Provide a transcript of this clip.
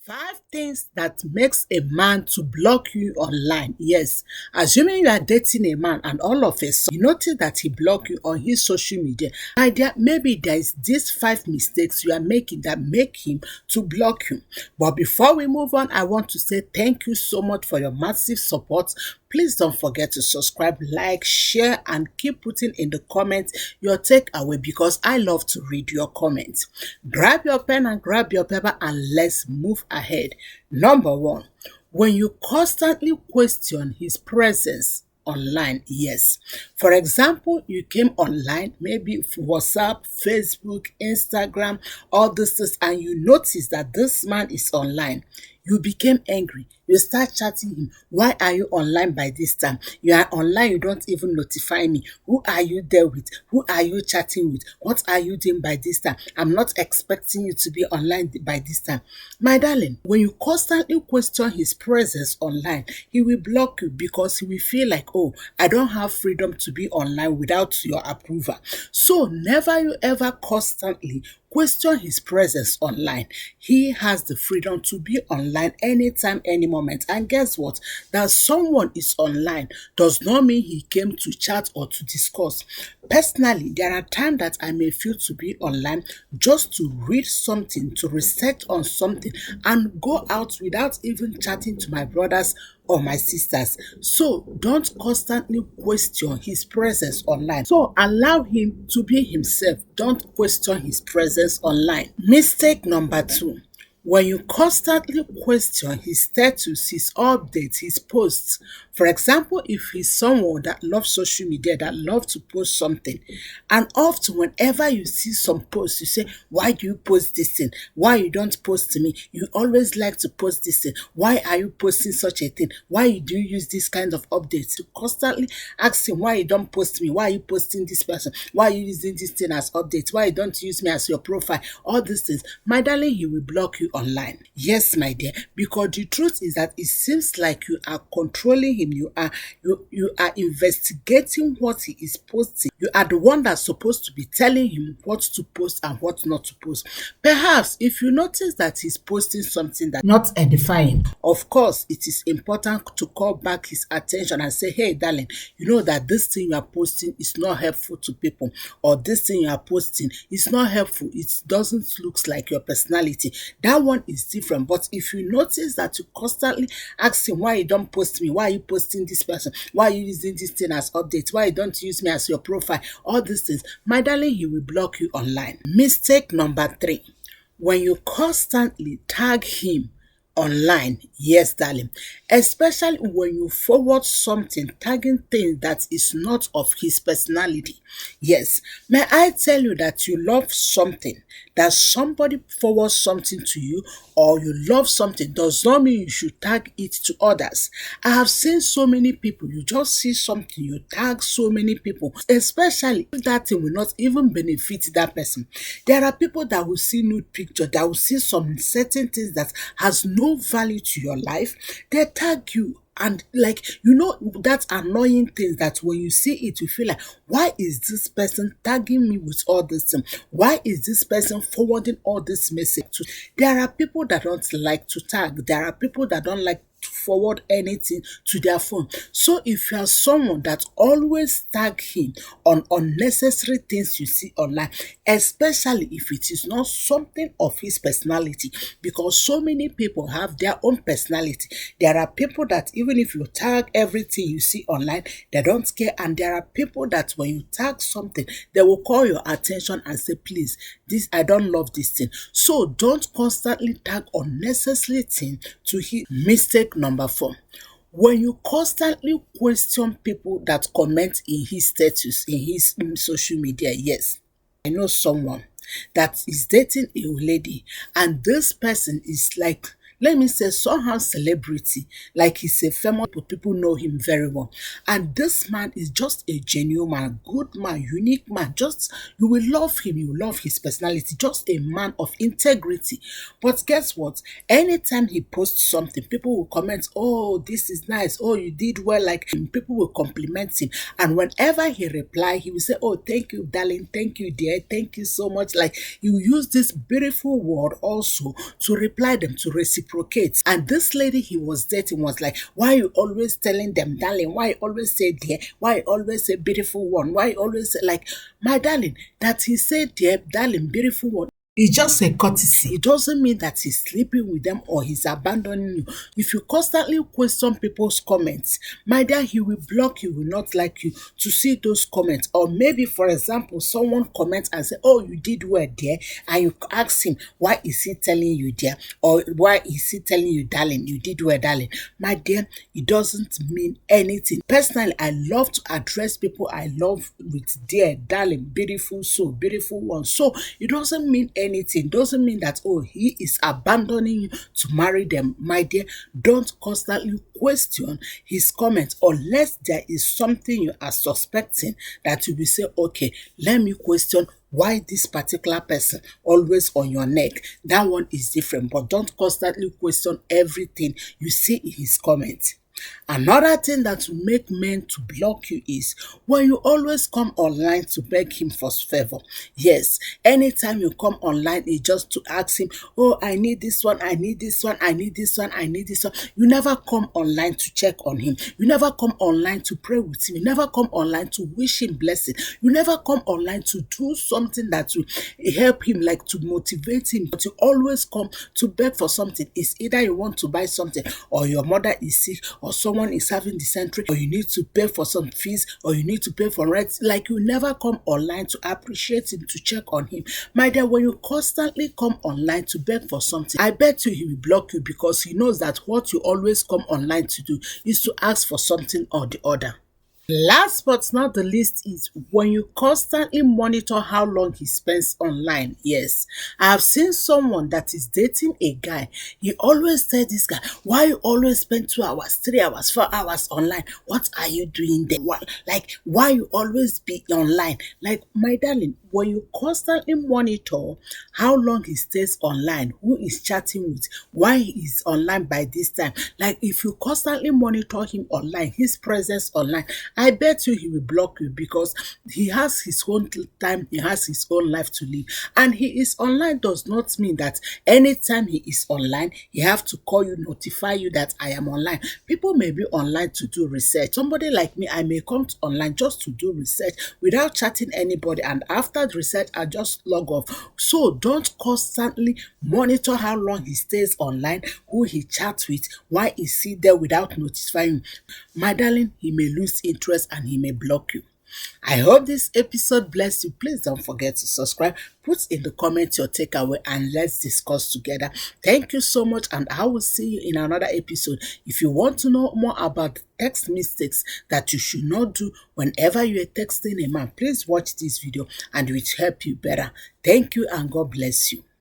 Five things that makes a man to block you online. Yes, assuming you are dating a man and all of a sudden you notice that he blocked you on his social media. Maybe there is these five mistakes you are making that make him to block you. But before we move on, I want to say thank you so much for your massive support. Please don't forget to subscribe, like, share, and keep putting in the comments your takeaway because I love to read your comments. Grab your pen and grab your paper and let's move ahead. Number one, when you constantly question his presence online. Yes. For example, you came online, maybe WhatsApp, Facebook, Instagram, all this, and you notice that this man is online. You became angry. You start chatting him. Why are you online by this time? You are online, you don't even notify me. Who are you there with? Who are you chatting with? What are you doing by this time? I'm not expecting you to be online by this time. My darling, when you constantly question his presence online, he will block you because he will feel like, oh, I don't have freedom to be online without your approval. So never you ever constantly question his presence online. He has the freedom to be online anytime, any moment. And guess what? That someone is online does not mean he came to chat or to discuss. Personally, there are times that I may feel to be online just to read something, to research on something, and go out without even chatting to my brothers or my sisters. So don't constantly question his presence online. So allow him to be himself. Don't question his presence online. Mistake number two. When you constantly question his status, his updates, his posts. For example, if he's someone that loves social media, that loves to post something, and often whenever you see some posts, you say, why do you post this thing? Why you don't post to me? You always like to post this thing. Why are you posting such a thing? Why do you use this kind of updates? You constantly ask him, why you don't post me? Why are you posting this person? Why are you using this thing as updates? Why you don't use me as your profile? All these things. My darling, he will block you online. Yes, my dear, because the truth is that it seems like you are controlling him. You are investigating what he is posting. You are the one that's supposed to be telling him what to post and what not to post. Perhaps if you notice that he's posting something that's not edifying, of course it is important to call back his attention and say, hey darling, you know that this thing you are posting is not helpful to people, or this thing you are posting is not helpful. It doesn't look like your personality. That one is different. But if you notice that you constantly ask him, why you don't post me? Why are you posting this person? Why are you using this thing as update? Why you don't use me as your profile? All these things, my darling, he will block you online. Mistake number three. When you constantly tag him online, yes darling, especially when you forward something tagging things that is not of his personality. Yes, may I tell you that you love something, that somebody forwards something to you, or you love something does not mean you should tag it to others. I have seen so many people, you just see something, you tag so many people, especially if that thing will not even benefit that person. There are people that will see nude picture, that will see some certain things that has no value to your life. They tag you, and that annoying things that when you see it you feel like, why is this person tagging me with all this thing? Why is this person forwarding all this message to? There are people that don't like to tag. There are people that don't like to forward anything to their phone. So if you are someone that always tag him on unnecessary things you see online, especially if it is not something of his personality, because so many people have their own personality. There are people that even if you tag everything you see online, they don't care. And there are people that when you tag something, they will call your attention and say, please, this, I don't love this thing. So don't constantly tag unnecessary thing to his. Mistake number four. When you constantly question people that comment in his status, in his social media. Yes, I know someone that is dating a lady, and this person is like, let me say, somehow celebrity, like he's a famous, people know him very well. And this man is just a genuine man, good man, unique man. Just, you will love him, you will love his personality, just a man of integrity. But guess what? Anytime he posts something, people will comment, oh, this is nice, oh, you did well, like him. People will compliment him. And whenever he reply, he will say, oh, thank you, darling, thank you, dear, thank you so much. Like, he will use this beautiful word also to reply them, to reciprocate. reciprocate. And this lady he was dating was like, why you always telling them, darling? Why you always say dear? Why you always say beautiful one? Why you always say like, my darling? That he said dear, darling, beautiful one. It's just a courtesy. It doesn't mean that he's sleeping with them or he's abandoning you. If you constantly question people's comments, my dear, he will block you, will not like you to see those comments. Or maybe, for example, someone comments and say, oh, you did well, dear. And you ask him, why is he telling you, dear? Or why is he telling you, darling, you did well, darling? My dear, it doesn't mean anything. Personally, I love to address people I love with dear, darling, beautiful soul, beautiful one. So it doesn't mean anything. Doesn't mean that, oh, he is abandoning you to marry them. My dear, don't constantly question his comments unless there is something you are suspecting that you will say, okay, let me question why this particular person always on your neck. That one is different, but don't constantly question everything you see in his comments. Another thing that will make men to block you is when you always come online to beg him for favor. Yes, anytime you come online, it's just to ask him, oh, I need this one, I need this one, I need this one, I need this one. You never come online to check on him. You never come online to pray with him. You never come online to wish him blessing. You never come online to do something that will help him, like to motivate him. But you always come to beg for something. It's either you want to buy something, or your mother is sick, or someone is having dysentery, or you need to pay for some fees, or you need to pay for rent. Like, you never come online to appreciate him, to check on him. My dear, when you constantly come online to beg for something, I bet you he will block you, because he knows that what you always come online to do is to ask for something or the other. Last but not the least is when you constantly monitor how long he spends online. Yes, I have seen someone that is dating a guy. He always tell this guy, why you always spend 2 hours, 3 hours, 4 hours online? What are you doing there? Why you always be online? Like, my darling, when you constantly monitor how long he stays online, who is chatting with, why he is online by this time, like if you constantly monitor him online, his presence online, I bet you he will block you, because he has his own time, he has his own life to live. And he is online does not mean that anytime he is online, he have to call you, notify you that I am online. People may be online to do research. Somebody like me, I may come to online just to do research without chatting anybody, and after the research, I just log off. So don't constantly monitor how long he stays online, who he chats with, why is he there without notifying you. My darling, he may lose interest and he may block you. I hope this episode blessed you. Please don't forget to subscribe. Put in the comments your takeaway and let's discuss together. Thank you so much, and I will see you in another episode. If you want to know more about text mistakes that you should not do whenever you are texting a man, please watch this video and it will help you better. Thank you and God bless you.